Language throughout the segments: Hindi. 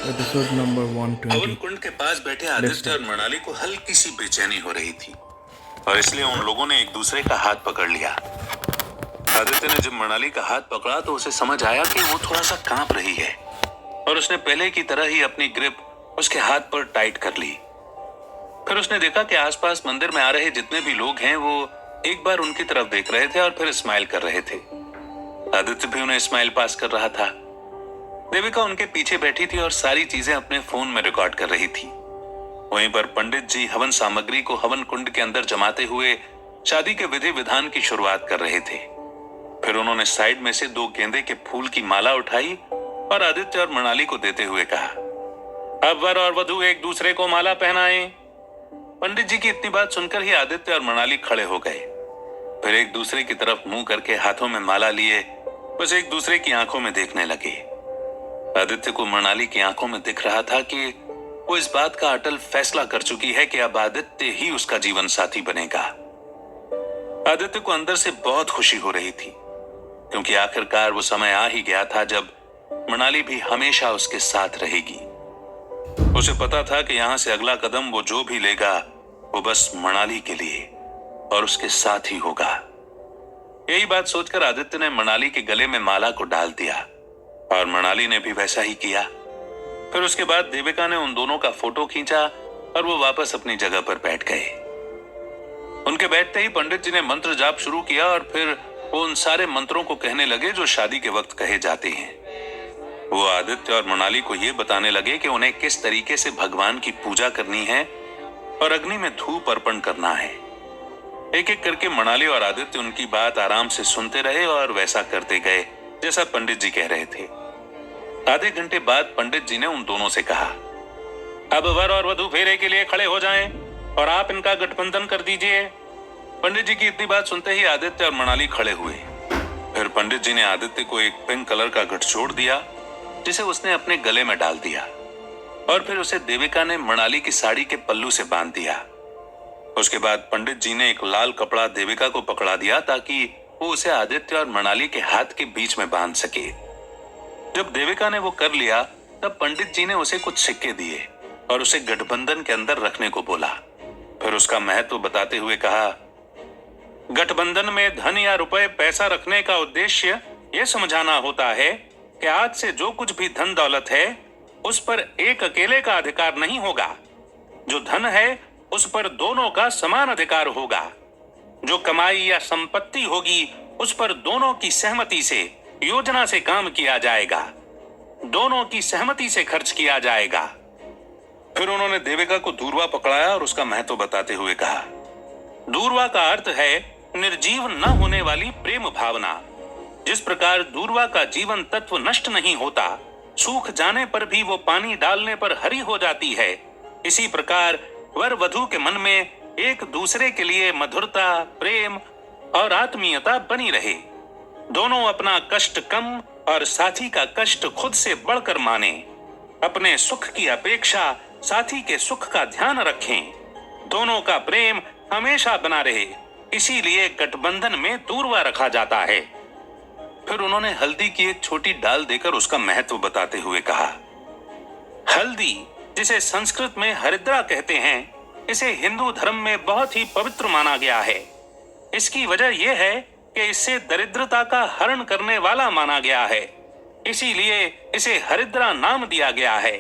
एपिसोड नंबर हवन 120। कुंड के पास बैठे आदित्य और मनाली को हल्की सी बेचैनी हो रही थी और इसलिए उन लोगों ने एक दूसरे का हाथ पकड़ लिया। आदित्य ने जब मनाली का हाथ पकड़ा तो उसे समझ आया कि वो थोड़ा सा कांप रही है और उसने पहले की तरह ही अपनी ग्रिप उसके हाथ पर टाइट कर ली। फिर उसने देखा कि आसपास मंदिर में आ रहे जितने भी लोग हैं वो एक बार उनकी तरफ देख रहे थे और फिर स्माइल कर रहे थे। आदित्य भी उन्हें स्माइल पास कर रहा था। देविका उनके पीछे बैठी थी और सारी चीजें अपने फोन में रिकॉर्ड कर रही थी। वहीं पर पंडित जी हवन सामग्री को हवन कुंड के अंदर जमाते हुए शादी के विधि विधान की शुरुआत कर रहे थे। फिर उन्होंने साइड में से 2 गेंदे के फूल की माला उठाई और आदित्य और मनाली को देते हुए कहा, अब वर और वधू एक दूसरे को माला पहनाएं। पंडित जी की इतनी बात सुनकर ही आदित्य और मनाली खड़े हो गए। फिर एक दूसरे की तरफ मुंह करके हाथों में माला लिए बस एक दूसरे की आंखों में देखने लगे। आदित्य को मनाली की आंखों में दिख रहा था कि वो इस बात का अटल फैसला कर चुकी है कि अब आदित्य ही उसका जीवन साथी बनेगा। आदित्य को अंदर से बहुत खुशी हो रही थी क्योंकि आखिरकार वो समय आ ही गया था जब मनाली भी हमेशा उसके साथ रहेगी। उसे पता था कि यहां से अगला कदम वो जो भी लेगा वो बस मनाली के लिए और उसके साथ ही होगा। यही बात सोचकर आदित्य ने मनाली के गले में माला को डाल दिया और मनाली ने भी वैसा ही किया। फिर उसके बाद देविका ने उन दोनों का फोटो खींचा और वो वापस अपनी जगह पर बैठ गए। उनके बैठते ही पंडित जी ने मंत्र जाप शुरू किया और फिर वो उन सारे मंत्रों को कहने लगे जो शादी के वक्त कहे जाते हैं। वो आदित्य और मनाली को ये बताने लगे कि उन्हें किस तरीके से भगवान की पूजा करनी है और अग्नि में धूप अर्पण करना है। एक एक करके मनाली और आदित्य उनकी बात आराम से सुनते रहे और वैसा करते गए जैसा पंडित जी कह रहे थे। आधे घंटे बाद पंडित जी ने उन दोनों से कहा, अब वर और वधू फेरे के लिए खड़े हो जाएं और आप इनका गठबंधन कर दीजिए। पंडित जी की इतनी बात सुनते ही आदित्य और मनाली खड़े हुए। फिर पंडित जी ने आदित्य को एक पिंक कलर का गठजोड़ दिया जिसे उसने अपने गले में डाल दिया और फिर उसे देविका ने मनाली की साड़ी के पल्लू से बांध दिया। उसके बाद पंडित जी ने एक लाल कपड़ा देविका को पकड़ा दिया ताकि वो उसे आदित्य और मनाली के हाथ के बीच में बांध सके। जब देविका ने वो कर लिया तब पंडित जी ने उसे कुछ सिक्के दिए और उसे गठबंधन के अंदर रखने को बोला। फिर उसका महत्व बताते हुए कहा, गठबंधन में धन या रुपए पैसा रखने का उद्देश्य यह समझाना होता है कि आज से जो कुछ भी धन दौलत है उस पर एक अकेले का अधिकार नहीं होगा। जो धन है उस पर दोनों का समान अधिकार होगा। जो कमाई या संपत्ति होगी उस पर दोनों की सहमति से योजना से काम किया जाएगा, दोनों की सहमति से खर्च किया जाएगा। फिर उन्होंने देविका को दूरवा पकड़ाया और उसका महत्व बताते हुए कहा, दूरवा का अर्थ है निर्जीव न होने वाली प्रेम भावना। जिस प्रकार दूरवा का जीवन तत्व नष्ट नहीं होता, सूख जाने पर भी वो पानी डालने पर हरी हो जाती है, इसी प्रकार वर वधू के मन में एक दूसरे के लिए मधुरता, प्रेम और आत्मीयता बनी रहे। दोनों अपना कष्ट कम और साथी का कष्ट खुद से बढ़कर माने। अपने सुख की अपेक्षा साथी के सुख का ध्यान रखें। दोनों का प्रेम हमेशा बना रहे, इसीलिए गठबंधन में दूरवा रखा जाता है। फिर उन्होंने हल्दी की एक छोटी डाल देकर उसका महत्व बताते हुए कहा, हल्दी जिसे संस्कृत में हरिद्रा कहते हैं, इसे हिंदू धर्म में बहुत ही पवित्र माना गया है। इसकी वजह यह है कि इससे दरिद्रता का हरण करने वाला माना गया है, इसीलिए इसे हरिद्रा नाम दिया गया है।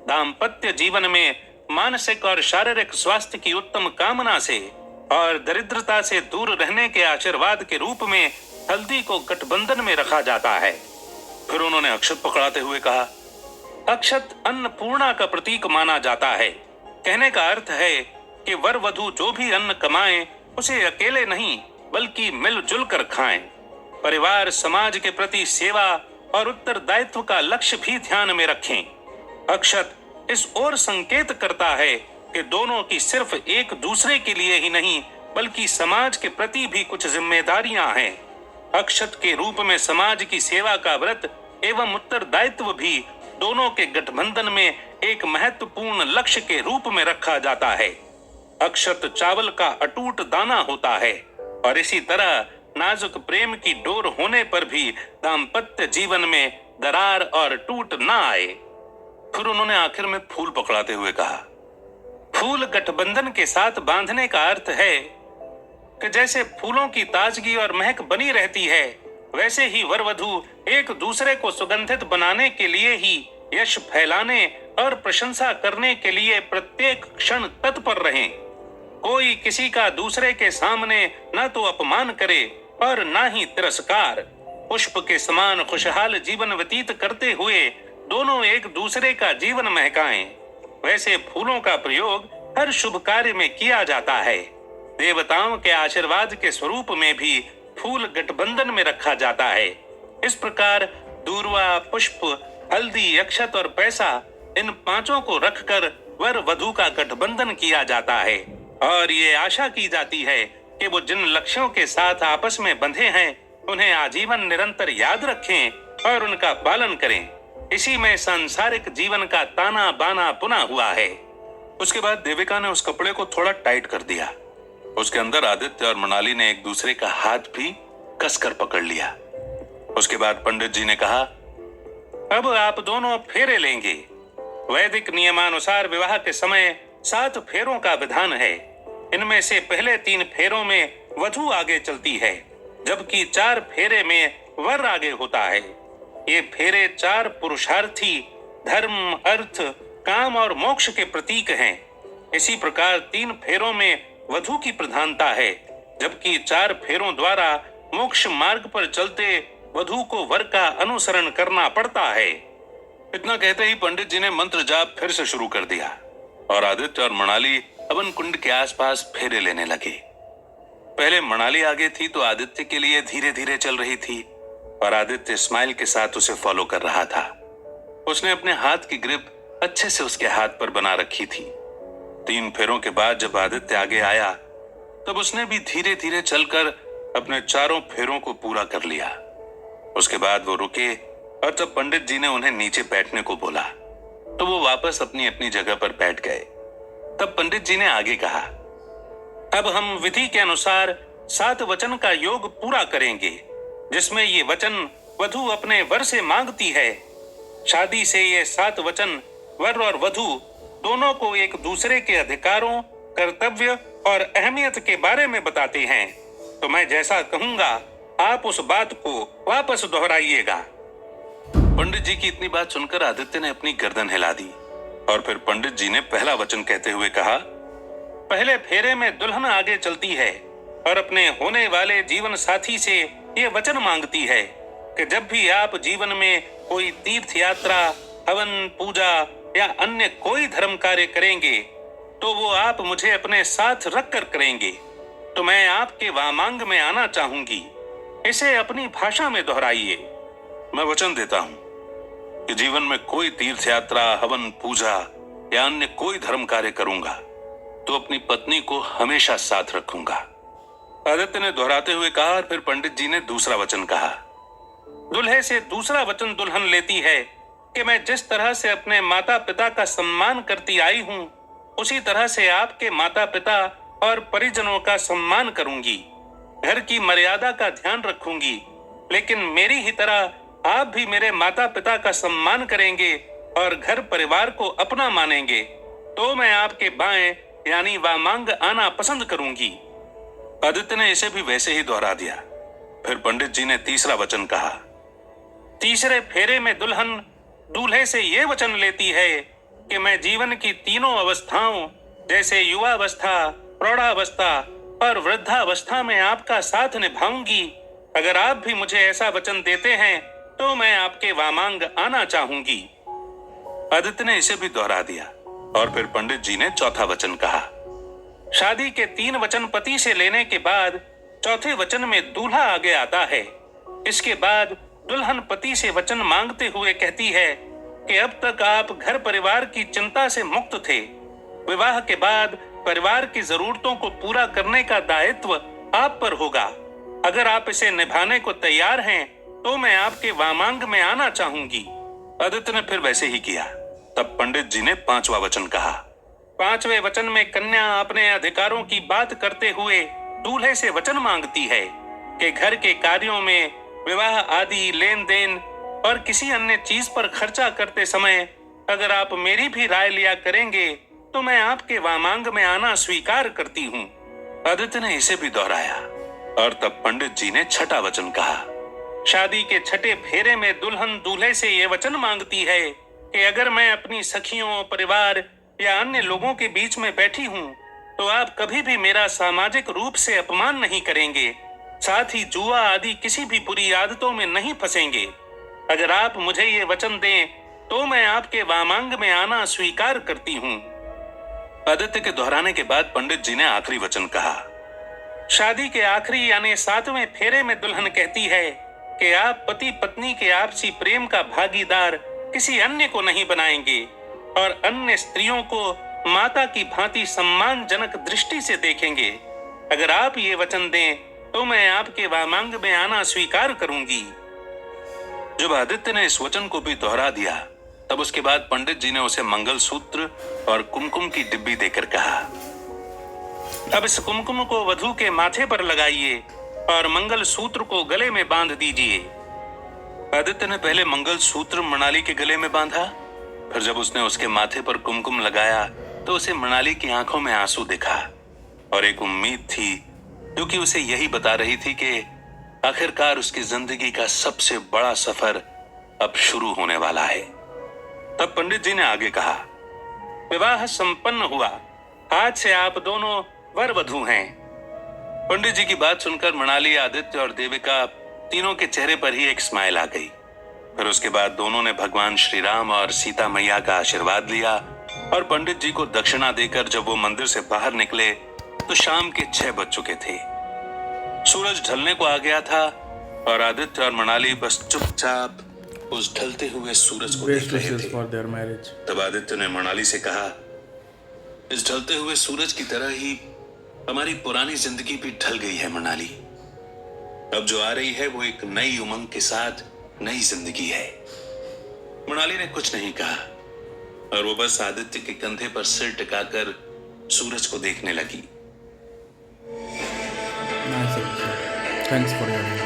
दाम्पत्य जीवन में मानसिक और शारीरिक स्वास्थ्य की उत्तम कामना से और दरिद्रता से दूर रहने के आशीर्वाद के रूप में हल्दी को गठबंधन में रखा जाता है। फिर उन्होंने अक्षत पकड़ाते हुए कहा, अक्षत अन्नपूर्णा का प्रतीक माना जाता है। कहने का अर्थ है कि वर वधू जो भी अन्न कमाएं उसे अकेले नहीं बल्कि मिलजुल कर खाएं। परिवार समाज के प्रति सेवा और उत्तरदायित्व का लक्ष्य भी ध्यान में रखें। अक्षत इस ओर संकेत करता है कि दोनों की सिर्फ एक दूसरे के लिए ही नहीं बल्कि समाज के प्रति भी कुछ जिम्मेदारियां हैं। अक्षत के रूप में समाज की सेवा का व्रत एवं उत्तरदायित्व भी दोनों के गठबंधन में एक महत्वपूर्ण लक्ष्य के रूप में रखा जाता है। अक्षत चावल का अटूट दाना होता है और इसी तरह नाजुक प्रेम की डोर होने पर भी दाम्पत्य जीवन में दरार और टूट ना आए। फिर उन्होंने आखिर में फूल पकड़ाते हुए कहा, फूल गठबंधन के साथ बांधने का अर्थ है कि जैसे फूलों की ताजगी और महक बनी रहती है, वैसे ही वर वधू एक दूसरे को सुगंधित बनाने के लिए ही यश फैलाने और प्रशंसा करने के लिए प्रत्येक क्षण तत्पर रहें। कोई किसी का दूसरे के सामने न तो अपमान करे और न ही तिरस्कार। पुष्प के समान खुशहाल जीवन व्यतीत करते हुए दोनों एक दूसरे का जीवन महकाएं। वैसे फूलों का प्रयोग हर शुभ कार्य में किया जाता है। देवताओं के आशीर्वाद के स्वरूप में भी फूल गठबंधन में रखा जाता है। इस प्रकार दूर्वा, पुष्प, हल्दी, अक्षत और पैसा, इन पांचों को रखकर वर वधू का गठबंधन किया जाता है और ये आशा की जाती है कि वो जिन लक्ष्यों के साथ आपस में बंधे हैं उन्हें आजीवन निरंतर याद रखें और उनका पालन करें। इसी में सांसारिक जीवन का ताना बाना पुना हुआ है। उसके बाद देविका ने उस कपड़े को थोड़ा टाइट कर दिया। उसके अंदर आदित्य और मनाली ने एक दूसरे का हाथ भी कसकर पकड़ लिया। उसके बाद पंडित जी ने कहा, अब आप दोनों फेरे लेंगे। वैदिक नियमानुसार विवाह के समय 7 फेरों का विधान है। इनमें से पहले 3 फेरों में वधू आगे चलती है, जबकि 4 फेरे में वर आगे होता है। ये फेरे 4 पुरुषार्थी धर्म, अर्थ, काम और मोक्ष के प्रतीक हैं। इसी प्रकार 3 फेरों में वधू की प्रधानता है, जबकि 4 फेरों द्वारा मोक्ष मार्ग पर चलते वधू को वर का अनुसरण करना पड़ता है। इतना कहते ही पंडित जी ने मंत्र जाप फिर से शुरू कर दिया और आदित्य और मनाली हवन कुंड के आसपास फेरे लेने लगे। पहले मनाली आगे थी तो आदित्य के लिए धीरे धीरे चल रही थी और आदित्य स्माइल के साथ उसे फॉलो कर रहा था। उसने अपने हाथ की ग्रिप अच्छे से उसके हाथ पर बना रखी थी। 3 फेरों के बाद जब आदित्य आगे आया तब उसने भी धीरे धीरे चलकर अपने 4 फेरों को पूरा कर लिया। उसके बाद वो रुके और तब पंडित जी ने उन्हें नीचे बैठने को बोला तो वो वापस अपनी अपनी जगह पर बैठ गए। तब पंडित जी ने आगे कहा, अब हम विधि के अनुसार 7 वचन का योग पूरा करेंगे, जिसमें ये वचन वधू अपने वर से मांगती है। शादी से ये 7 वचन वर और वधू दोनों को एक दूसरे के अधिकारों, कर्तव्य और अहमियत के बारे में बताते हैं। तो मैं जैसा कहूंगा आप उस बात को वापस दोहराइएगा। पंडित जी की इतनी बात सुनकर आदित्य ने अपनी गर्दन हिला दी और फिर पंडित जी ने पहला वचन कहते हुए कहा, पहले फेरे में दुल्हन आगे चलती है और अपने होने वाले जीवन साथी से ये वचन मांगती है कि जब भी आप जीवन में कोई तीर्थ यात्रा, हवन, पूजा या अन्य कोई धर्म कार्य करेंगे तो वो आप मुझे अपने साथ रखकर करेंगे। तो मैं आपके वामांग में आना चाहूंगी। इसे अपनी भाषा में दोहराइए। मैं वचन देता हूं कि जीवन में कोई तीर्थ यात्रा, हवन, पूजा या अन्य कोई धर्म कार्य करूंगा तो अपनी पत्नी को हमेशा साथ रखूंगा। आदित्य ने दोहराते हुए कहा और फिर पंडित जी ने दूसरा वचन कहा। दूल्हे से दूसरा वचन दुल्हन लेती है कि मैं जिस तरह से अपने माता पिता का सम्मान करती आई हूं, उसी तरह से आपके माता पिता और परिजनों का सम्मान करूंगी। घर की मर्यादा का ध्यान रखूंगी, लेकिन मेरी ही तरह आप भी मेरे माता पिता का सम्मान करेंगे और घर परिवार को अपना मानेंगे तो मैं आपके बाएं यानी वामांग आना पसंद करूंगी। आदित्य ने इसे भी वैसे ही दोहरा दिया। फिर पंडित जी ने तीसरा वचन कहा। तीसरे फेरे में दुल्हन दूल्हे से ये वचन लेती है कि मैं जीवन की तीनों अवस्थाओं जैसे युवावस्था, प्रौढ़ावस्था और वृद्धावस्था में आपका साथ निभाऊंगी। अगर आप भी मुझे ऐसा वचन देते हैं तो मैं आपके वामांग आना चाहूंगी। आदित्य ने इसे भी दोहरा दिया और फिर पंडित जी ने चौथा वचन कहा। शादी के 3 वचन पति से लेने के बाद चौथे वचन में दूल्हा आगे आता है। इसके बाद दुल्हन पति से वचन मांगते हुए कहती है कि अब तक आप घर परिवार की चिंता से मुक्त थे। विवाह के बाद परिवार की जरूरतों को पूरा करने का दायित्व आप पर होगा। अगर आप इसे निभाने को तैयार हैं तो मैं आपके वामांग में आना चाहूंगी। आदित्य ने फिर वैसे ही किया। तब पंडित जी ने 5वां वचन कहा। 5वें वचन में कन्या अपने अधिकारों की बात करते हुए दूल्हे से वचन मांगती है कि घर के कार्यों में, विवाह आदि लेन देन और किसी अन्य चीज पर खर्चा करते समय अगर आप मेरी भी राय लिया करेंगे तो मैं आपके वामांग में आना स्वीकार करती हूँ। आदित्य ने इसे भी दोहराया और तब पंडित जी ने छठा वचन कहा। शादी के छठे फेरे में दुल्हन दूल्हे से यह वचन मांगती है कि अगर मैं अपनी सखियों, परिवार या अन्य लोगों के बीच में बैठी हूँ तो आप कभी भी मेरा सामाजिक रूप से अपमान नहीं करेंगे, साथ ही जुआ आदि किसी भी बुरी आदतों में नहीं फंसेंगे। अगर आप मुझे ये वचन दें तो मैं आपके वामांग में आना स्वीकार करती हूँ। आदित्य के दोहराने के बाद पंडित जी ने आखिरी वचन कहा। शादी के आखिरी यानी 7वें फेरे में दुल्हन कहती है कि आप पति पत्नी के आपसी प्रेम का भागीदार किसी अन्य को नहीं बनाएंगे और अन्य स्त्रियों को माता की भांति सम्मानजनक दृष्टि से देखेंगे। अगर आप ये वचन दें तो मैं आपके वामांग में आना स्वीकार करूंगी। जब आदित्य ने इस वचन को भी दोहरा दिया तब उसके बाद पंडित जी ने उसे मंगलसूत्र और कुमकुम की डिब्बी देकर कहा, अब इस कुमकुम को वधू के माथे पर लगाइए और मंगलसूत्र को गले में बांध दीजिए। आदित्य ने पहले मंगलसूत्र मृणाली के गले में बांधा, फिर जब उसने उसके माथे पर कुमकुम लगाया तो उसे मृणाली की आंखों में आंसू दिखा और एक उम्मीद थी जो कि उसे यही बता रही थी कि आखिरकार उसकी जिंदगी का सबसे बड़ा सफर अब शुरू होने वाला है। तब पंडित जी ने आगे कहा, विवाह संपन्न हुआ, आज से आप दोनों वर वधू हैं। पंडित जी की बात सुनकर मृणाली, आदित्य और देविका तीनों के चेहरे पर ही एक स्माइल आ गई। फिर उसके बाद दोनों ने भगवान श्री राम और सीता मैया का आशीर्वाद लिया और पंडित जी को दक्षिणा देकर जब वो मंदिर से बाहर निकले तो शाम के 6 बज चुके थे। सूरज ढलने को आ गया था और आदित्य और मृणाली बस चुपचाप उस ढलते हुए सूरज को देख रहे थे। तब आदित्य ने मृणाली से कहा, इस ढलते हुए सूरज की तरह ही हमारी पुरानी जिंदगी भी ढल गई है मृणाली। अब जो आ रही है वो एक नई उमंग के साथ नई जिंदगी है। मृणाली ने कुछ नहीं कहा और वो बस आदित्य के कंधे पर सिर टिकाकर सूरज को देखने लगी। Thanks for your